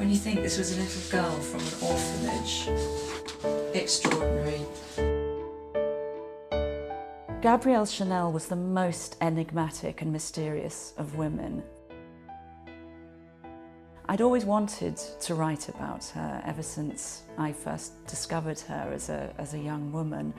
When you think this was a little girl from an orphanage, extraordinary. Gabrielle Chanel was the most enigmatic and mysterious of women. I'd always wanted to write about her ever since I first discovered her as a young woman.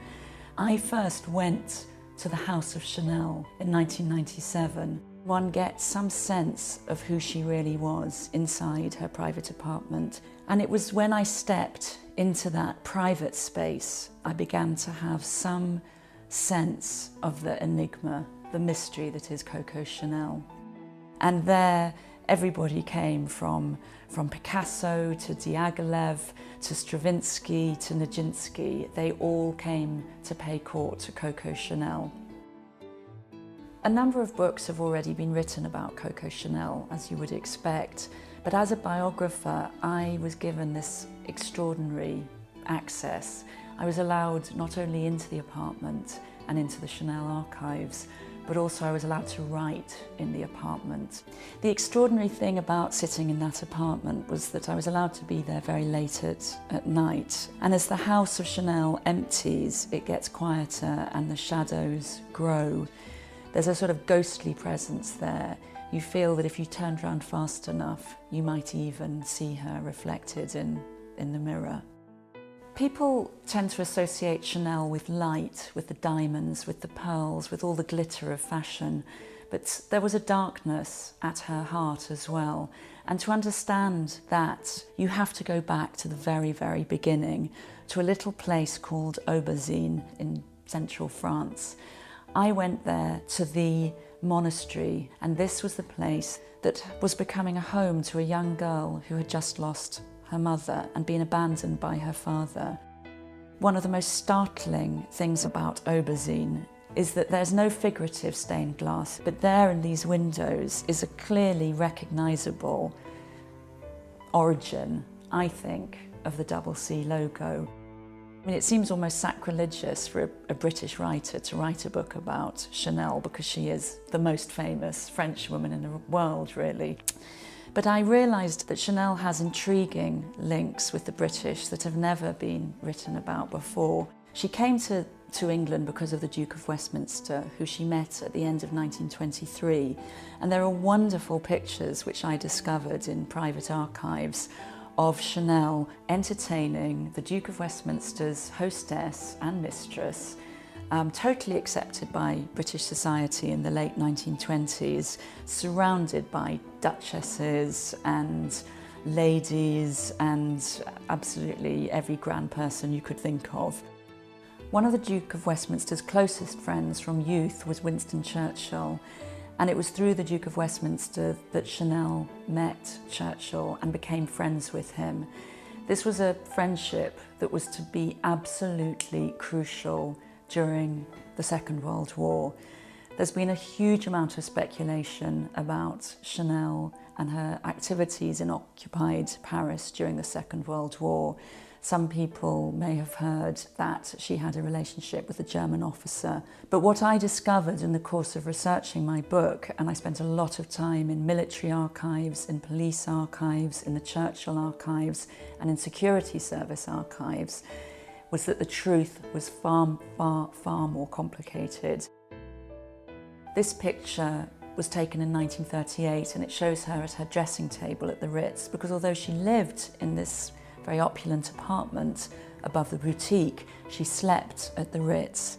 I first went to the House of Chanel in 1997. One gets some sense of who she really was inside her private apartment. And it was when I stepped into that private space, I began to have some sense of the enigma, the mystery that is Coco Chanel. And there, everybody came from Picasso to Diaghilev to Stravinsky to Nijinsky. They all came to pay court to Coco Chanel. A number of books have already been written about Coco Chanel, as you would expect, but as a biographer, I was given this extraordinary access. I was allowed not only into the apartment and into the Chanel archives, but also I was allowed to write in the apartment. The extraordinary thing about sitting in that apartment was that I was allowed to be there very late at night. And as the House of Chanel empties, it gets quieter and the shadows grow. There's a sort of ghostly presence there. You feel that if you turned around fast enough, you might even see her reflected in the mirror. People tend to associate Chanel with light, with the diamonds, with the pearls, with all the glitter of fashion. But there was a darkness at her heart as well. And to understand that, you have to go back to the very, very beginning, to a little place called Aubazine in central France. I went there to the monastery, and this was the place that was becoming a home to a young girl who had just lost her mother and been abandoned by her father. One of the most startling things about Aubazine is that there's no figurative stained glass, but there in these windows is a clearly recognisable origin, I think, of the double C logo. I mean, it seems almost sacrilegious for a British writer to write a book about Chanel because she is the most famous French woman in the world, really. But I realised that Chanel has intriguing links with the British that have never been written about before. She came to England because of the Duke of Westminster, who she met at the end of 1923. And there are wonderful pictures which I discovered in private archives of Chanel entertaining the Duke of Westminster's hostess and mistress, totally accepted by British society in the late 1920s, surrounded by duchesses and ladies and absolutely every grand person you could think of. One of the Duke of Westminster's closest friends from youth was Winston Churchill, and it was through the Duke of Westminster that Chanel met Churchill and became friends with him. This was a friendship that was to be absolutely crucial during the Second World War. There's been a huge amount of speculation about Chanel and her activities in occupied Paris during the Second World War. Some people may have heard that she had a relationship with a German officer. But what I discovered in the course of researching my book, and I spent a lot of time in military archives, in police archives, in the Churchill archives, and in security service archives, was that the truth was far, far, far more complicated. This picture was taken in 1938, and it shows her at her dressing table at the Ritz, because although she lived in this very opulent apartment above the boutique, she slept at the Ritz.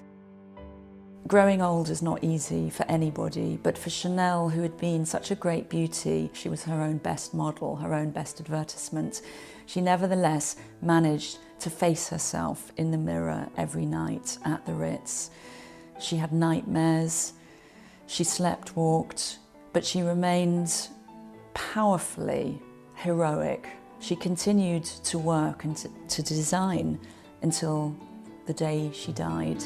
Growing old is not easy for anybody, but for Chanel, who had been such a great beauty, she was her own best model, her own best advertisement. She nevertheless managed to face herself in the mirror every night at the Ritz. She had nightmares, she slept walked, but she remained powerfully heroic. She continued to work and to design until the day she died.